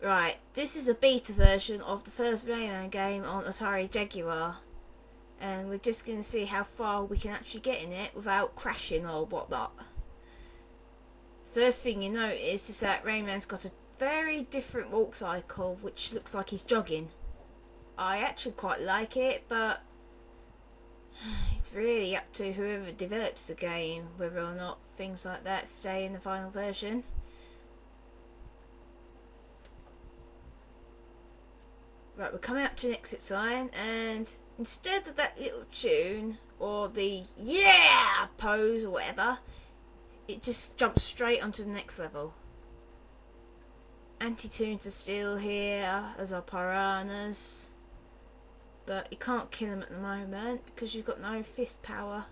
Right, this is a beta version of the first Rayman game on Atari Jaguar, and we're just going to see how far we can actually get in it without crashing or whatnot. First thing you notice is that Rayman's got a very different walk cycle, which looks like he's jogging. I actually quite like it, but it's really up to whoever develops the game whether or not things like that stay in the final version. Right, we're coming up to an exit sign, and instead of that little tune or the yeah pose or whatever, it just jumps straight onto the next level. Anti-tunes are still here, as are piranhas, but you can't kill them at the moment because you've got no fist power.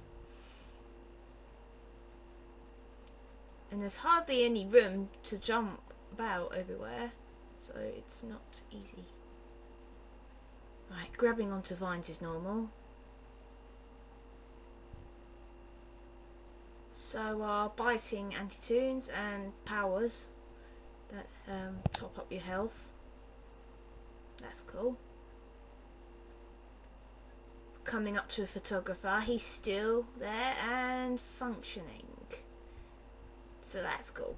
And there's hardly any room to jump about everywhere, so it's not easy. Right, grabbing onto vines is normal. So are biting anti-tunes and powers that top up your health. That's cool. Coming up to a photographer, he's still there and functioning. So that's cool.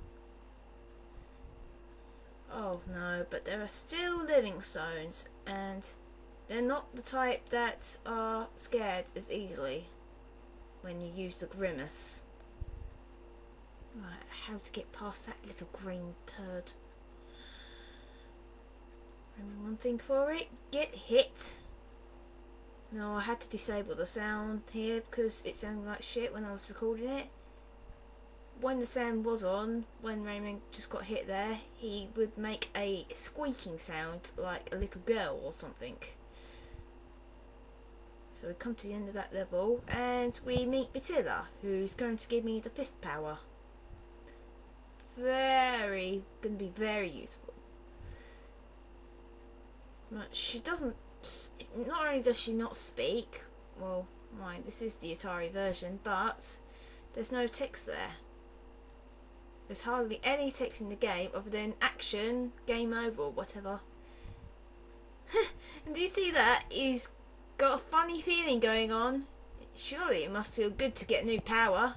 Oh no, but there are still living stones, and they're not the type that are scared as easily when you use the grimace. Right, how to get past that little green turd. Remember one thing for it, get hit. No, I had to disable the sound here because it sounded like shit when I was recording it. When the sound was on, when Rayman just got hit there, he would make a squeaking sound like a little girl or something. So we come to the end of that level and we meet Batilla, who's going to give me the fist power. Going to be very useful. But she doesn't, not only does she not speak, well, mind, this is the Atari version, but there's no text there. There's hardly any text in the game other than action, game over, or whatever. And do you see that? He's got a funny feeling going on. Surely it must feel good to get new power.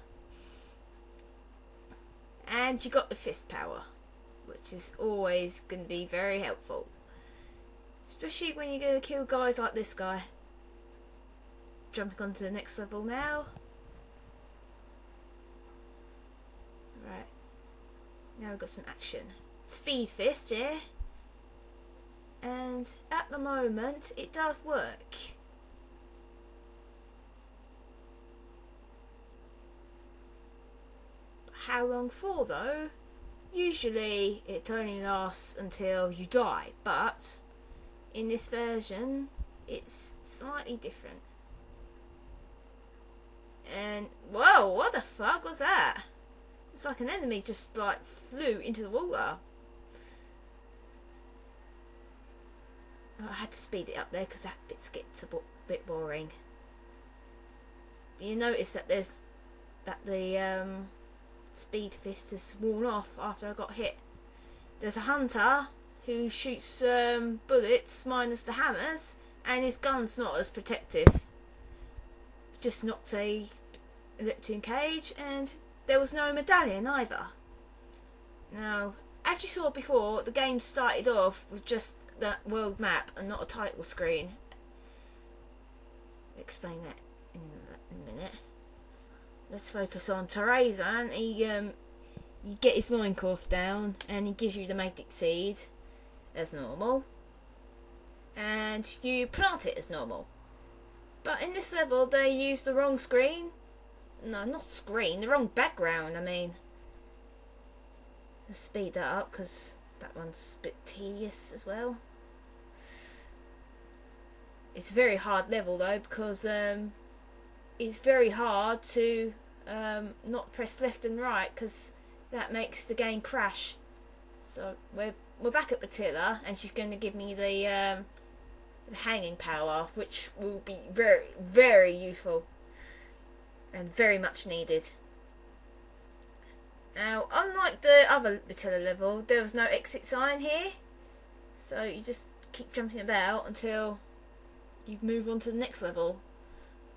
And you got the fist power, which is always going to be very helpful. Especially when you're going to kill guys like this guy. Jumping on to the next level now. Right. Now we've got some action. Speed fist, yeah? And at the moment, it does work. How long for though? Usually it only lasts until you die, but in this version it's slightly different. And whoa, what the fuck was that? It's like an enemy just like flew into the water. I had to speed it up there because that bit gets a bit boring. But you notice that there's the speed fist has worn off after I got hit. There's a hunter who shoots bullets minus the hammers, and his gun's not as protective. Just knocked a Neptune cage, and there was no medallion either. Now, as you saw before, the game started off with just that world map and not a title screen. I'll explain that in a minute. Let's focus on Tarazan. You get his loincloth down and he gives you the magnetic seed as normal, and you plant it as normal. But in this level they used the wrong screen. No, not screen, the wrong background, I mean. Let's speed that up because that one's a bit tedious as well. It's a very hard level though, because it's very hard to not press left and right, because that makes the game crash. So we're back at Batilla, and she's going to give me the hanging power, which will be very, very useful and very much needed. Now, unlike the other Batilla level, there was no exit sign here, So you just keep jumping about until you move on to the next level.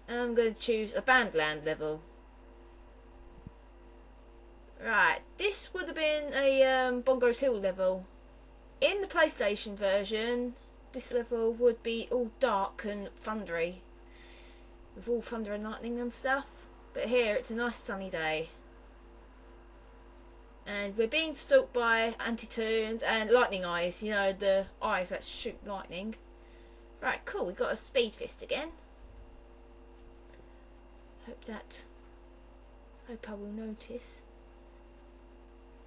And I'm going to choose a Bandland level. Right, this would have been a Bongo's Hill level. In the PlayStation version, this level would be all dark and thundery, with all thunder and lightning and stuff. But here it's a nice sunny day. And we're being stalked by anti-toons and lightning eyes, you know, the eyes that shoot lightning. Right, cool, we got a speed fist again. Hope I will notice.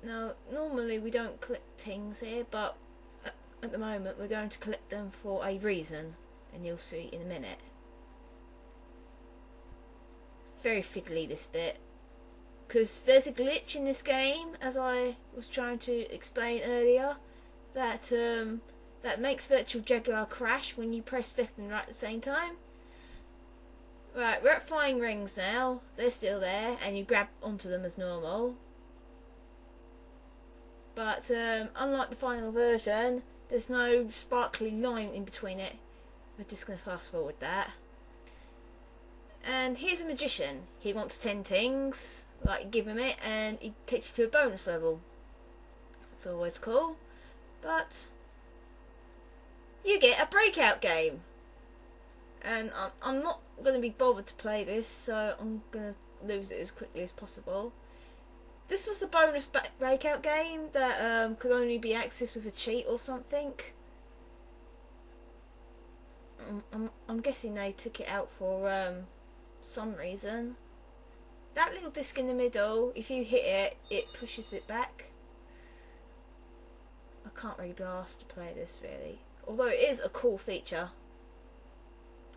Now, normally we don't collect things here, but at the moment we're going to collect them for a reason, and you'll see in a minute. It's very fiddly, this bit, because there's a glitch in this game, as I was trying to explain earlier, that that makes Virtual Jaguar crash when you press left and right at the same time. Right, we're at flying rings now. They're still there, and you grab onto them as normal. But unlike the final version, there's no sparkly line in between it. We're just going to fast forward that. And here's a magician. He wants 10 things, like you give him it, and he takes you to a bonus level. That's always cool. But you get a breakout game. And I'm not going to be bothered to play this, so I'm going to lose it as quickly as possible. This was the bonus breakout game that could only be accessed with a cheat or something. I'm guessing they took it out for some reason. That little disc in the middle, if you hit it, it pushes it back. I can't really be asked to play this really, although it is a cool feature,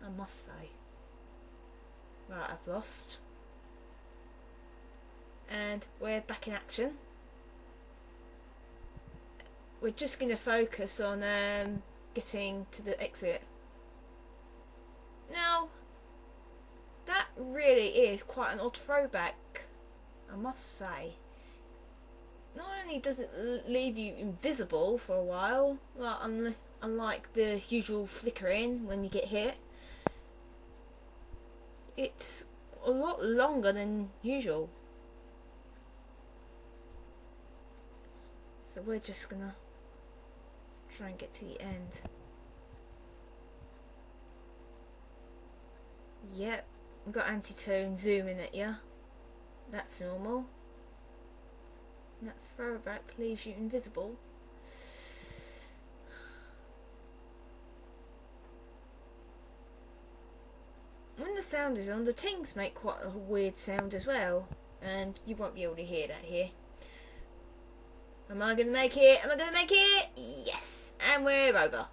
I must say. Right, I've lost. And we're back in action. We're just going to focus on getting to the exit. Now, that really is quite an odd throwback, I must say. Not only does it leave you invisible for a while, like unlike the usual flickering when you get hit, it's a lot longer than usual. So we're just gonna try and get to the end. Yep, we've got anti-tone zooming at you. That's normal. And that throwback leaves you invisible. When the sound is on, the tings make quite a weird sound as well, and you won't be able to hear that here. Am I going to make it? Am I going to make it? Yes! And we're over.